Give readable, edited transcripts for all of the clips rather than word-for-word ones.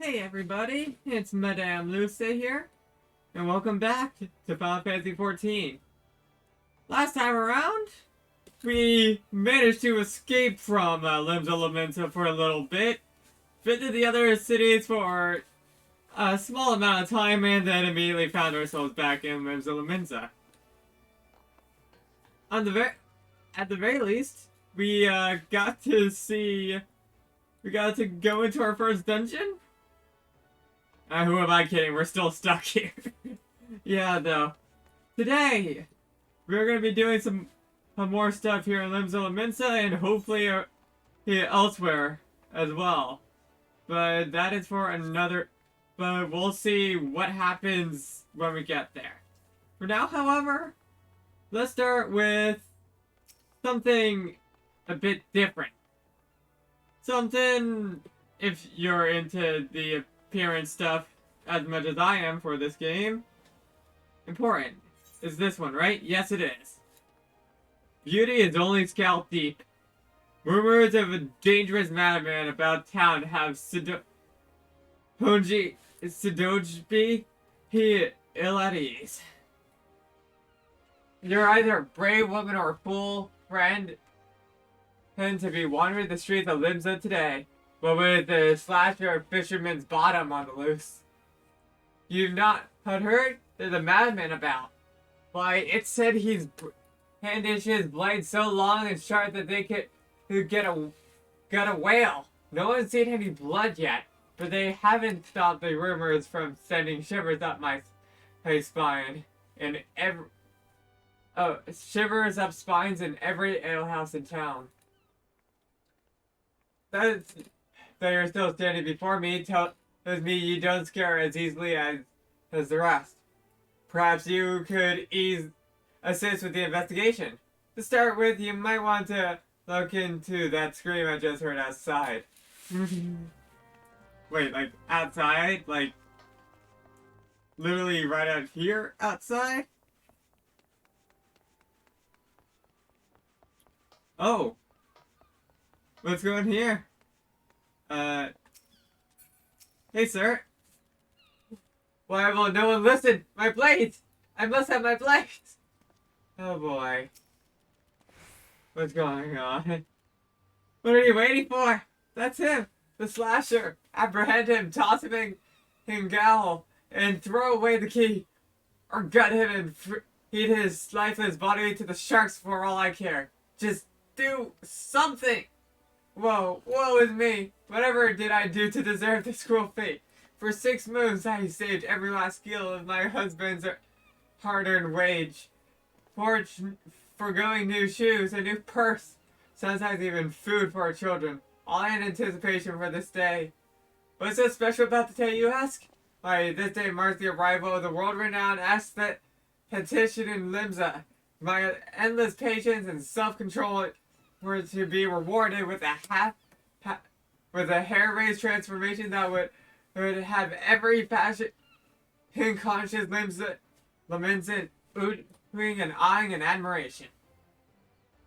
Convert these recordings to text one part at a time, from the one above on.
Hey everybody, it's Madame Luce here, and welcome back to Final Fantasy XIV. Last time around, we managed to escape from Lominsa for a little bit, visited the other cities for a small amount of time, and then immediately found ourselves back in Lominsa. At the very least, we got to go into our first dungeon. Who am I kidding? We're still stuck here. Yeah, no. Today, we're going to be doing some more stuff here in Lominsa and hopefully elsewhere as well. But that is for another... But we'll see what happens when we get there. For now, however, let's start with something a bit different. Something, if you're into the appearance stuff as much as I am for this game, important is this one, right? Yes, it is. Beauty is only scalp deep. Rumors of a dangerous madman about town have Honji Sidojbi he ill at ease. You're either a brave woman or a fool, friend, and to be wandering the streets of Limsa today, but with the slasher of fisherman's bottom on the loose. You've not heard? There's a madman about. Why, it said he's handed his blade so long and sharp that they could get a whale. No one's seen any blood yet, but they haven't stopped the rumors from sending shivers up my spine. And shivers up spines in every alehouse in town. Though you're still standing before me, tells me you don't scare as easily as the rest. Perhaps you could assist with the investigation. To start with, you might want to look into that scream I just heard outside. Wait, like outside? Like literally right out here outside? Oh. What's going here? Hey, sir. Why will no one listen? My blades! I must have my blades! Oh, boy. What's going on? What are you waiting for? That's him! The slasher! Apprehend him, toss him in Grell, and throw away the key! Or gut him and feed his lifeless body to the sharks for all I care. Just do something! Whoa, woe is me! Whatever did I do to deserve this cruel fate? For 6 moons I saved every last gill of my husband's hard-earned wage. Forgoing new shoes, a new purse, sometimes even food for our children. All in anticipation for this day. What's so special about the day, you ask? Why, this day marks the arrival of the world-renowned aesthetician in Limsa. My endless patience and self-control were to be rewarded with a hair-raised transformation that would have every fashion conscious Lominsa oohing and eyeing in admiration.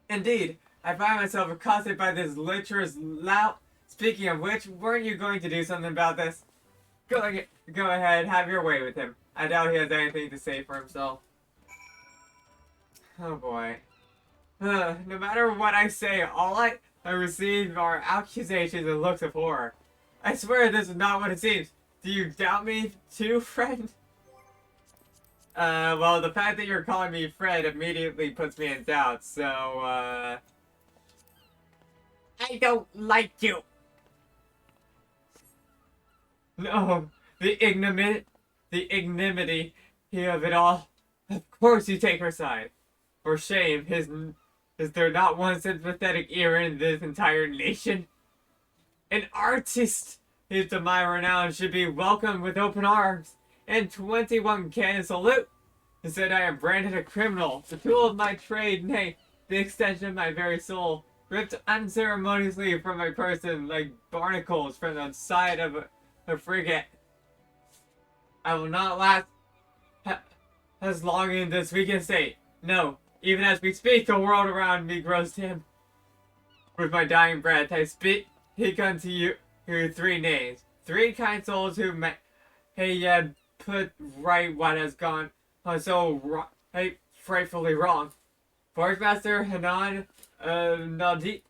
Indeed, I find myself accosted by this lecherous lout. Speaking of which, weren't you going to do something about this? Go ahead, have your way with him. I doubt he has anything to say for himself. Oh boy. No matter what I say, all I receive are accusations and looks of horror. I swear this is not what it seems. Do you doubt me too, friend? Well, the fact that you're calling me Fred immediately puts me in doubt, so, I don't like you! No, the ignominy of it all. Of course you take her side. For shame, is there not one sympathetic ear in this entire nation? An artist is to my renown should be welcomed with open arms, and 21 cannon salute. Instead, I am branded a criminal, the tool of my trade, nay, the extension of my very soul, ripped unceremoniously from my person like barnacles from the side of a frigate. I will not last as long in this weakened state. No, even as we speak, the world around me grows dim. With my dying breath, I speak unto you 3 names. 3 kind souls who put right what has gone frightfully wrong. Forge Master Hanan Naldi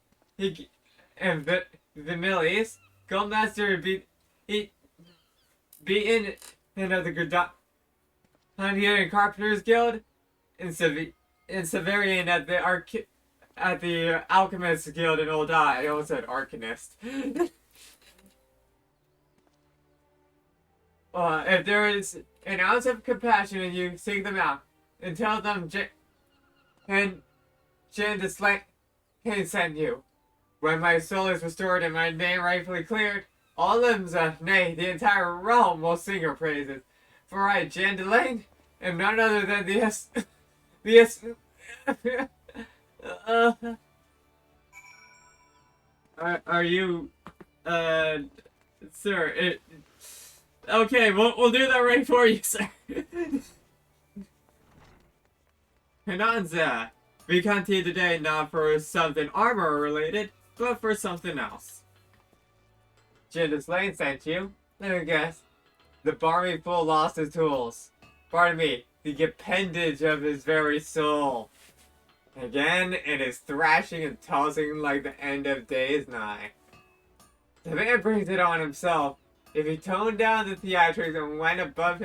and Vimilis, Goldmaster beaten of the Gridania and Carpenters Guild, and Severian at the Alchemist Guild in Old Eye. I almost said Arcanist. If there is an ounce of compassion in you, seek them out and tell them Jan the Slain sent you. When my soul is restored and my name rightfully cleared, all Lominsa, nay, the entire realm will sing your praises. For I, Jan Delane, am none other than are you, sir, okay, we'll do that right for you, sir. Hananza, we come to you today not for something armor related, but for something else. Jindus Lane sent you. Let me guess. The barmy fool lost his tools. Pardon me, the appendage of his very soul. Again, it is thrashing and tossing like the end of days nigh. The man brings it on himself. If he toned down the theatrics and went above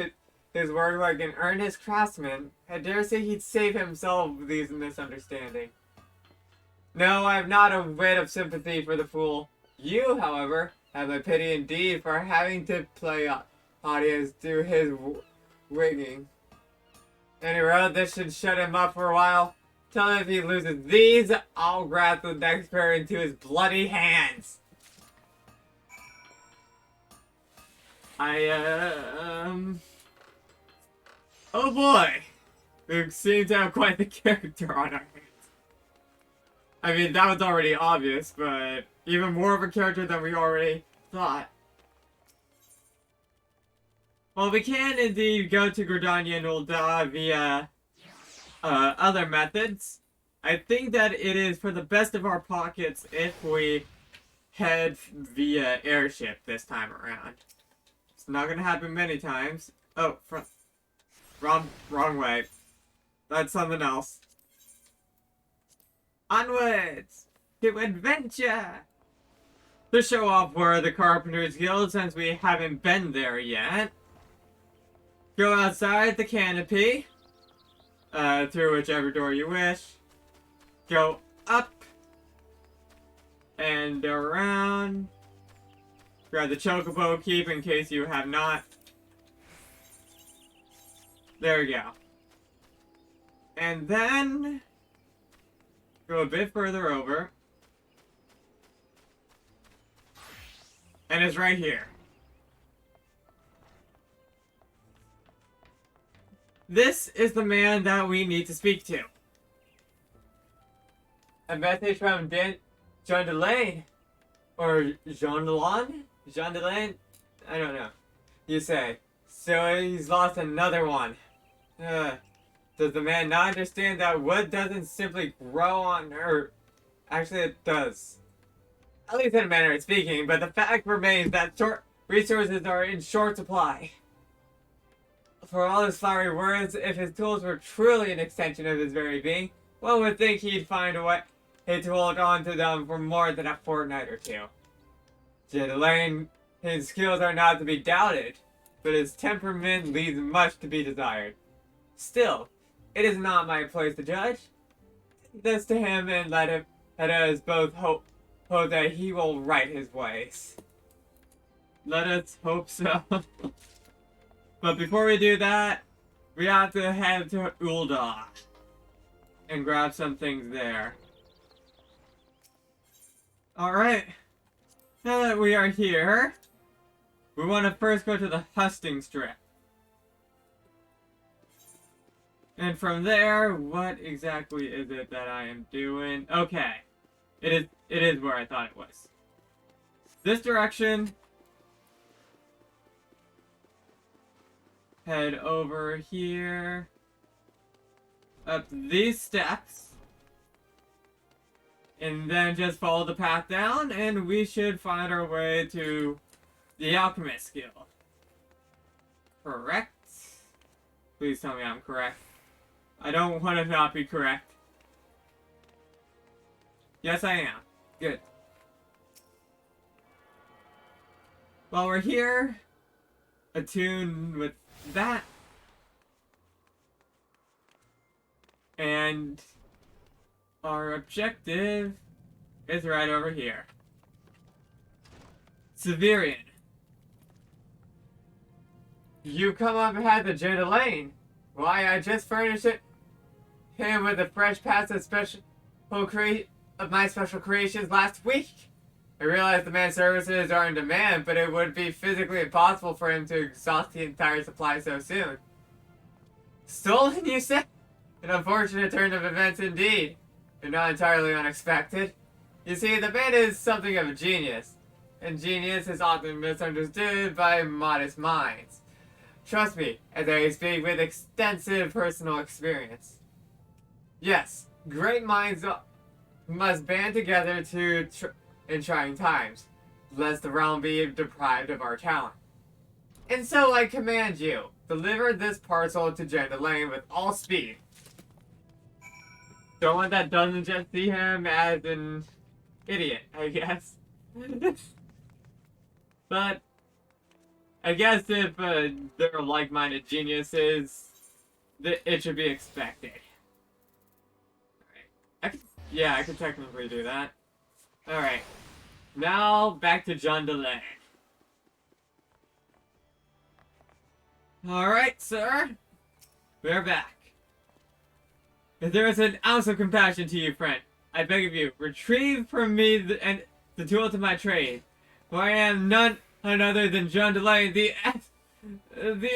his work like an earnest craftsman, I dare say he'd save himself these misunderstandings. No, I have not a whit of sympathy for the fool. You, however, have my pity indeed for having to play audience to his wigging. Anyway, this should shut him up for a while. Tell him if he loses these, I'll grab the next pair into his bloody hands. Oh boy! We seem to have quite the character on our hands. I mean, that was already obvious, but even more of a character than we already thought. Well, we can indeed go to Gridania and Ul'dah via other methods. I think that it is for the best of our pockets if we head via airship this time around. It's not gonna happen many times. Oh, wrong way. That's something else. Onwards to adventure! To show off where the Carpenters Guild, since we haven't been there yet. Go outside the canopy, through whichever door you wish. Go up and around. Grab the chocobo keep in case you have not. There we go. And then go a bit further over. And it's right here. This is the man that we need to speak to. A message from Jean Delane. Or Jean Delane? Jean Delane? I don't know. You say. So he's lost another one. Does the man not understand that wood doesn't simply grow on Earth? Actually, it does. At least in a manner of speaking, but the fact remains that resources are in short supply. For all his flowery words, if his tools were truly an extension of his very being, one would think he'd find a way to hold on to them for more than a fortnight or two. Delane, his skills are not to be doubted, but his temperament leaves much to be desired. Still, it is not my place to judge. This to him and let us both hope that he will right his ways. Let us hope so. But before we do that, we have to head to Ul'dah and grab some things there. Alright, now that we are here, we want to first go to the Husting Strip. And from there, what exactly is it that I am doing? Okay, it is where I thought it was. This direction. Head over here. Up these steps. And then just follow the path down and we should find our way to The alchemist skill. Correct? Please tell me I'm correct. I don't want to not be correct. Yes, I am. Good. While we're here, attuned with that, and our objective is right over here. Severian. You come up ahead of Jada Lane. Why, I just furnished him with a fresh pass of my special creations last week. I realize the man's services are in demand, but it would be physically impossible for him to exhaust the entire supply so soon. Stolen, you say? An unfortunate turn of events indeed, but not entirely unexpected. You see, the man is something of a genius, and genius is often misunderstood by modest minds. Trust me, as I speak with extensive personal experience. Yes, great minds must band together in trying times, lest the realm be deprived of our talent. And so I command you, deliver this parcel to Jada Lane with all speed. Someone that doesn't just see him as an idiot, I guess. But I guess if they're like-minded geniuses, it should be expected. Alright. I could technically do that. Alright. Now, back to John DeLay. Alright, sir. We're back. If there is an ounce of compassion to you, friend, I beg of you, retrieve from me the tool to my trade. For I am none other than John DeLay, the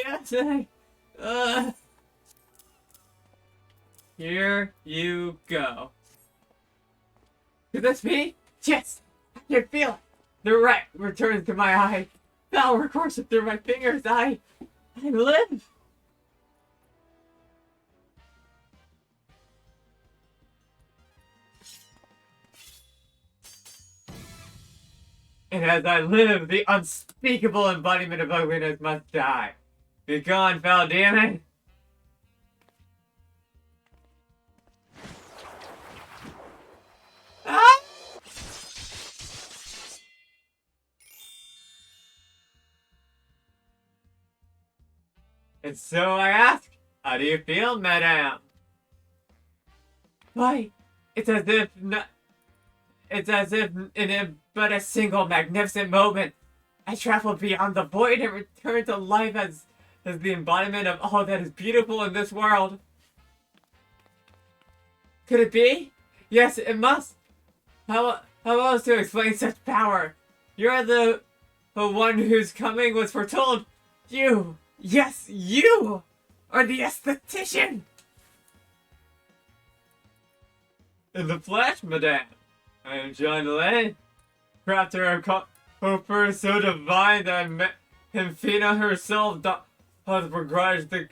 essay. Here you go. Could this be? Yes! I can feel it! The rat returns to my eye. Power courses through my fingers. I live! And as I live, the unspeakable embodiment of ugliness must die. Begone, foul demon! Ah! And so I ask, how do you feel, madame? Why, it's as if in but a single magnificent moment, I traveled beyond the void and returned to life as the embodiment of all that is beautiful in this world. Could it be? Yes, it must. How else to explain such power? You're the one whose coming was foretold. You, yes, you, are the aesthetician. In the flesh, madame. I am John DeLay, crafter of copper so divine that Hemphina herself doth begrudge the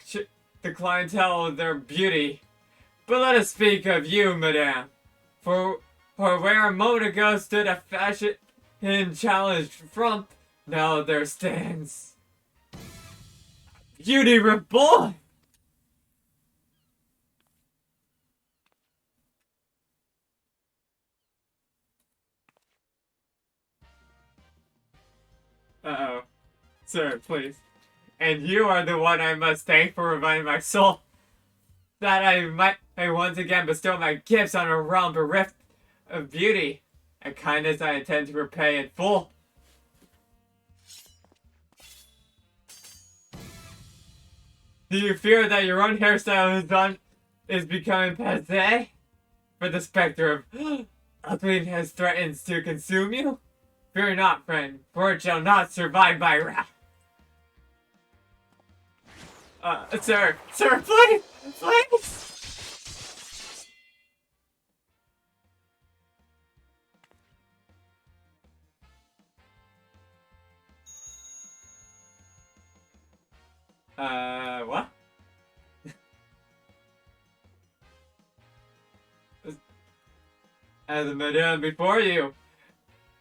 clientele of their beauty. But let us speak of you, madame. For where a moment ago stood a fashion challenged front, now there stands beauty reborn. Uh-oh. Sir, please. And you are the one I must thank for reviving my soul, that I might once again bestow my gifts on a realm bereft of beauty, a kindness I intend to repay in full. Do you fear that your own hairstyle is becoming passé? For the specter of ugliness threatens to consume you? Fear not, friend, for it shall not survive my wrath. Sir, please! What? As the madame before you,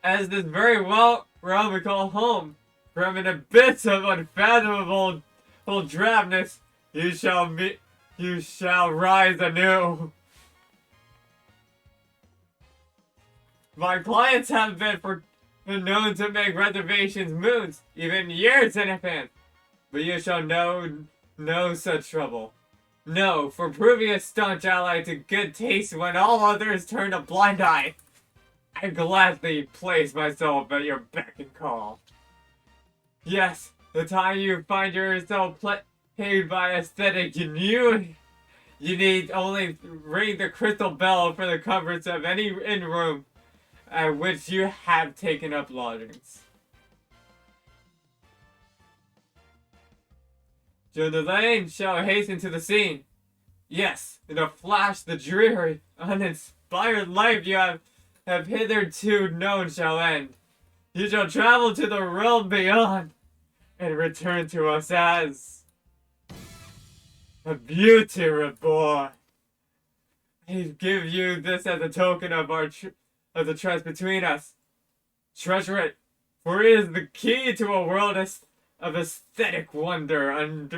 as this very realm we call home, From an abyss of unfathomable drabness, you shall rise anew. My clients have been known to make reservations moons, even years in advance. But you shall know no such trouble. No, for proving a staunch ally to good taste when all others turn a blind eye. I gladly place myself at your beck and call. Yes, the time you find yourself paid by aesthetic, you need only ring the crystal bell for the comforts of any inn room at which you have taken up lodgings. Joan Delane shall hasten to the scene. Yes, in a flash the dreary, uninspired life you have hitherto known shall end. You shall travel to the realm beyond and return to us as a beauty reborn. I give you this as a token of of the trust between us. Treasure it, for it is the key to a world of aesthetic wonder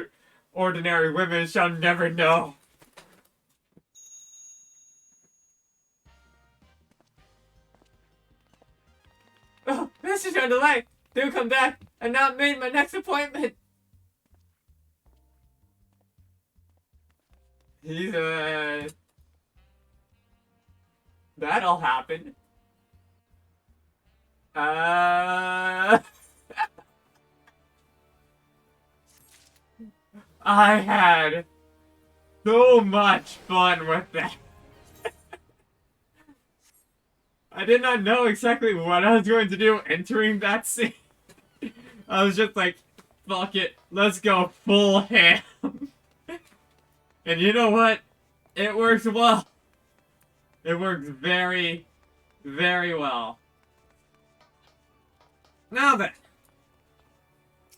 ordinary women shall never know. Oh, Mr. Chandelier, do come back. I've not made my next appointment. That'll happen. I had so much fun with that. I did not know exactly what I was going to do entering that scene. I was just like, fuck it, let's go full ham. And you know what? It works well. It works very, very well. Now then,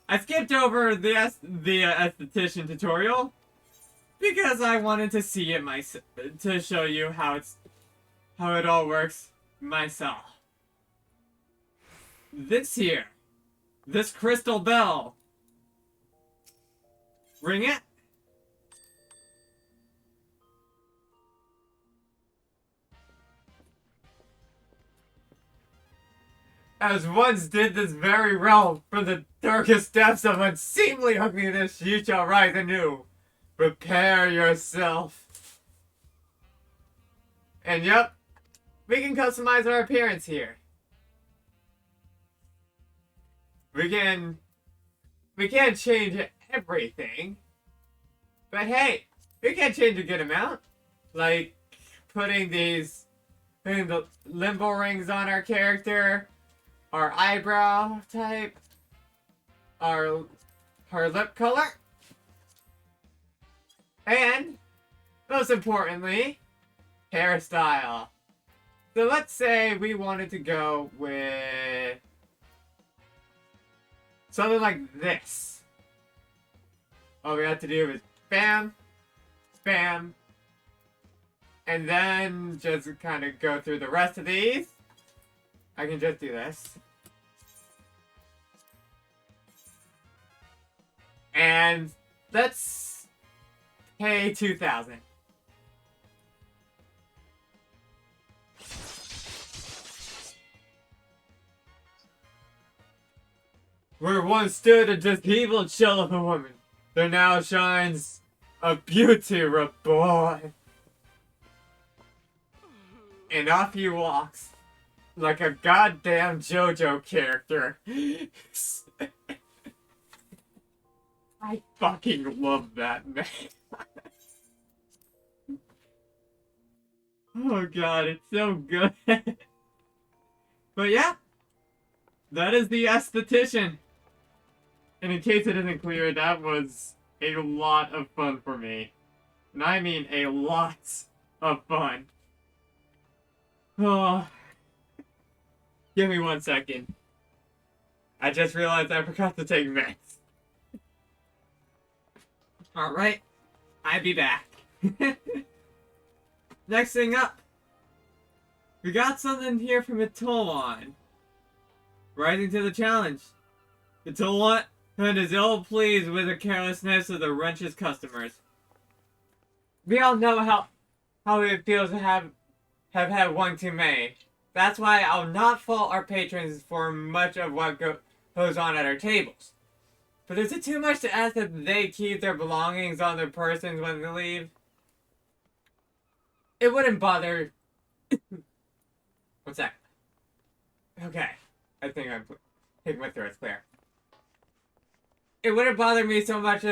I skipped over the aesthetician tutorial because I wanted to see it myself, to show you how it all works myself. This crystal bell. Ring it. As once did this very realm, from the darkest depths of unseemly ugliness you shall rise anew. Prepare yourself. And yep, we can customize our appearance here. We can't change everything. But hey, we can change a good amount. Like putting the limbo rings on our character, our eyebrow type, our lip color, and most importantly, hairstyle. So let's say we wanted to go with something like this. All we have to do is bam, bam, and then just kind of go through the rest of these. I can just do this. And let's pay 2,000. Where once stood a disheveled shell of a woman, there now shines a beauty reborn. And off he walks, like a goddamn JoJo character. I fucking love that man. Oh god, it's so good. But yeah, that is the aesthetician. And in case it isn't clear, that was a lot of fun for me. And I mean a lot of fun. Oh. Give me 1 second. I just realized I forgot to take meds. Alright, I'll be back. Next thing up, we got something here from Atollon. Rising to the challenge. to one and is ill pleased with the carelessness of the wrench's customers. We all know how it feels to have had one too many. That's why I'll not fault our patrons for much of what goes on at our tables. But is it too much to ask that they keep their belongings on their persons when they leave? It wouldn't bother... What's that? Okay. I think my throat's clear. It wouldn't bother me so much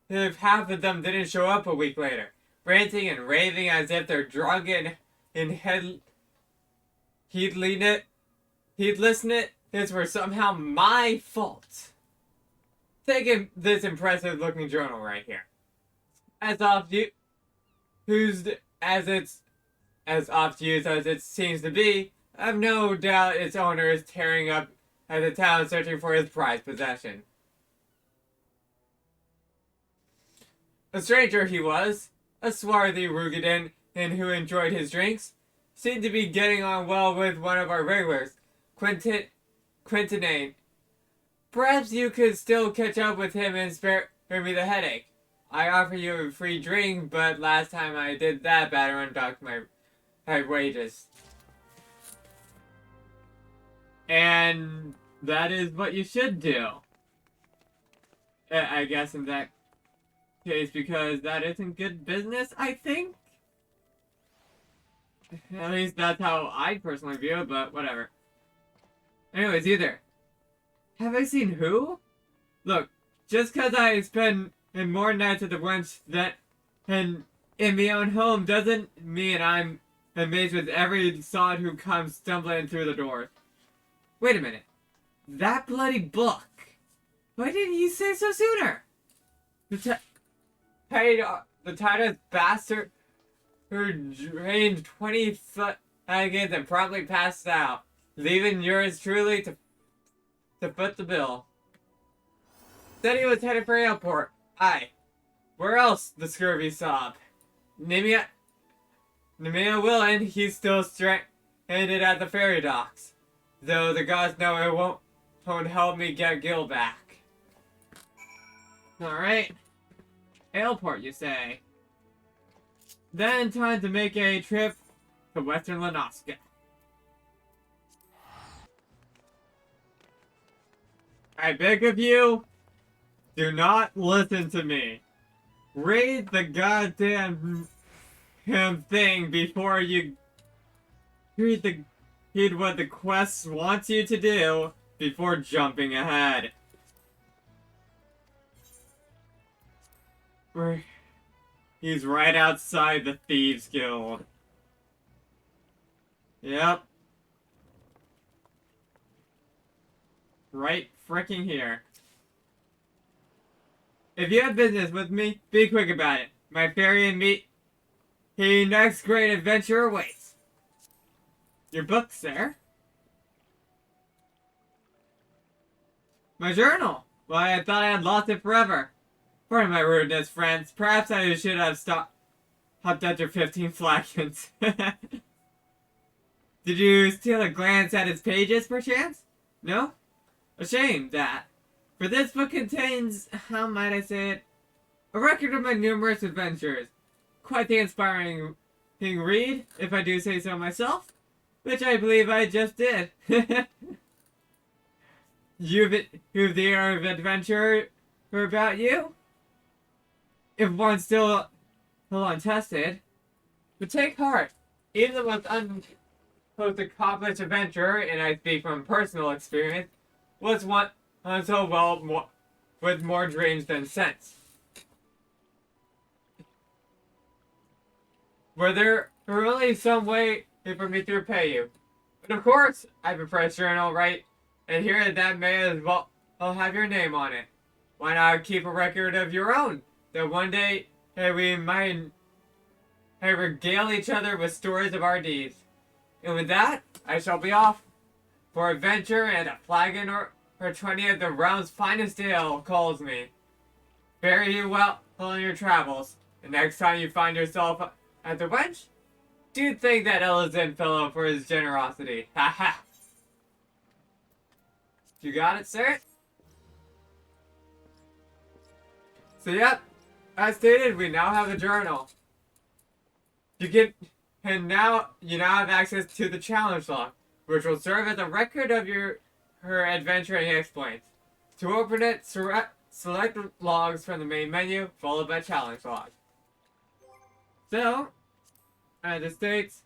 if half of them didn't show up a week later, ranting and raving as if their drunken and heedlessness were somehow my fault. Take this impressive looking journal right here. As oft used as it seems to be, I've no doubt its owner is tearing up at the town searching for his prized possession. A stranger he was, a swarthy Rugadin who enjoyed his drinks, seemed to be getting on well with one of our regulars, Quintinane. Perhaps you could still catch up with him and spare me the headache. I offer you a free drink, but last time I did that, Battering docked my wages. And that is what you should do. I guess in that case, because that isn't good business, I think? At least that's how I personally view it, but whatever. Anyways, have I seen who? Look, just cause I spend more nights at the wench than in my own home doesn't mean I'm amazed with every sod who comes stumbling through the doors. Wait a minute. That bloody book! Why didn't you say so sooner? The tightest bastard who drained 20 flagons and promptly passed out, leaving yours truly to foot the bill. Said he was headed for airport. Aye. Where else? The scurvy sob. Nemia willing, he's still stranded at the ferry docks. Though the gods know it won't help me get Gil back. Alright. Airport, you say? Then time to make a trip to Western Lanoska. I beg of you, do not listen to me. Read the goddamn thing before you read what the quest wants you to do before jumping ahead. He's right outside the Thieves Guild. Yep. Right fricking here. If you have business with me, be quick about it. My fairy and me, next great adventure awaits. Your book, sir? My journal? Why, I thought I had lost it forever. Pardon my rudeness, friends. Perhaps I should have stopped after 15 flagons. Did you steal a glance at its pages, perchance? No? A shame, that. For this book contains, how might I say it, a record of my numerous adventures. Quite the inspiring read, if I do say so myself. Which I believe I just did. You've the air of adventure about you? If one's still untested. But take heart. Even the most accomplished adventurer, and I speak from personal experience, was one so well with more dreams than sense. Were there really some way for me to repay you? But of course, I have a press journal, right? And here that may as well have your name on it. Why not keep a record of your own? That one day we might regale each other with stories of our deeds. And with that, I shall be off for adventure, and a flagon or 20 of the realm's finest ale calls me. Fare you well on your travels. And next time you find yourself at the wench, do thank that Ellison fellow for his generosity. Ha ha. You got it, sir? So yep, as stated, we now have a journal. You now have access to the challenge log, which will serve as a record of her adventuring exploits. To open it, select logs from the main menu, followed by challenge log. So, as it states,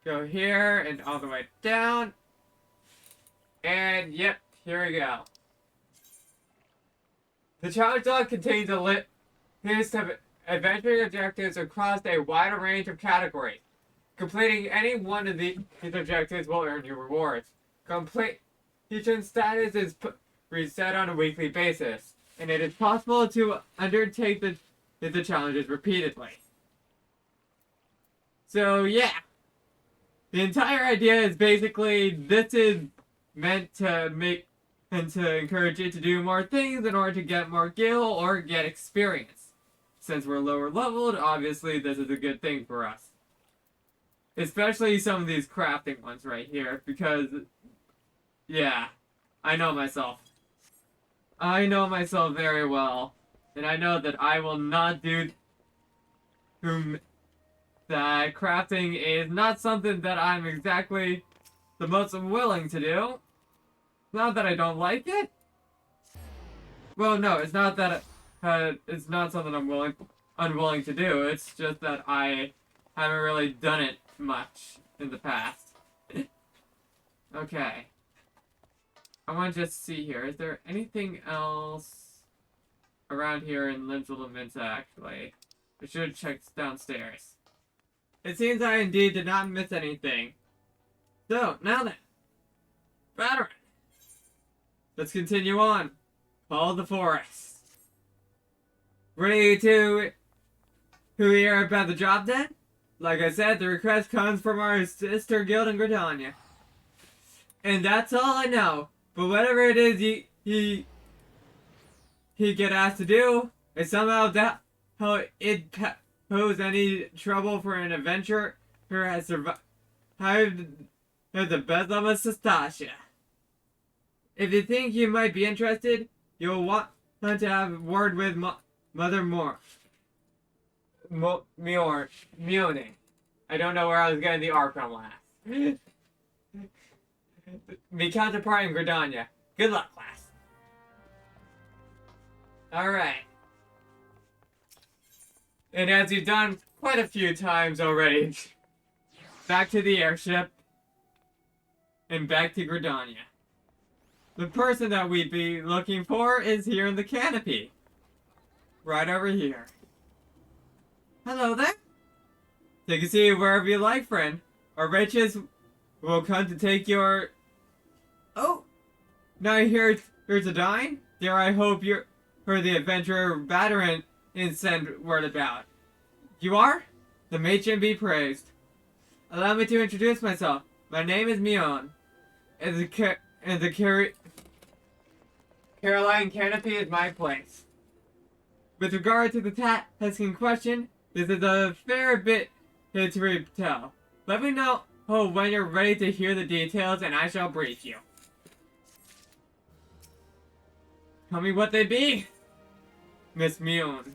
go here and all the way down. And yep, here we go. The challenge log contains a list of adventuring objectives across a wide range of categories. Completing any one of these objectives will earn you rewards. Completion status is reset on a weekly basis, and it is possible to undertake the challenges repeatedly. So yeah, the entire idea is basically this is meant to make and to encourage you to do more things in order to get more gil or get experience. Since we're lower leveled, obviously this is a good thing for us. Especially some of these crafting ones right here, because, yeah, I know myself. I know myself very well, and I know that I will not do that crafting is not something that I'm exactly the most willing to do. Not that I don't like it. Well, no, it's not that it's not something I'm unwilling to do. It's just that I haven't really done it much in the past. Okay. I want to just see here. Is there anything else around here in Lominsa, actually? I should have checked downstairs. It seems I indeed did not miss anything. So, now then. Veteran. Let's continue on. Follow the forest. Ready to hear about the job then? Like I said, the request comes from our sister guild in Gridania. And that's all I know. But whatever it is he get asked to do, is somehow that how it pose any trouble for an adventurer who has survived the bedlam of Sastasha. If you think you might be interested, you'll want to have a word with Mother Mione. I don't know where I was getting the R from last. Me counterpart in Gridania. Good luck, class. Alright. And as you've done quite a few times already, back to the airship, and back to Gridania. The person that we'd be looking for is here in the canopy. Right over here. Hello there. Take a seat wherever you like, friend. Our riches will come to take your... Oh! Now here's a dine? Dare I hope you're the adventurer veteran and send word about. You are? The matron be praised. Allow me to introduce myself. My name is Mion. And the Caroline Canopy is my place. With regard to the task in question, this is a fair bit to tell. Let me know when you're ready to hear the details and I shall brief you. Tell me what they be, Miss Mion.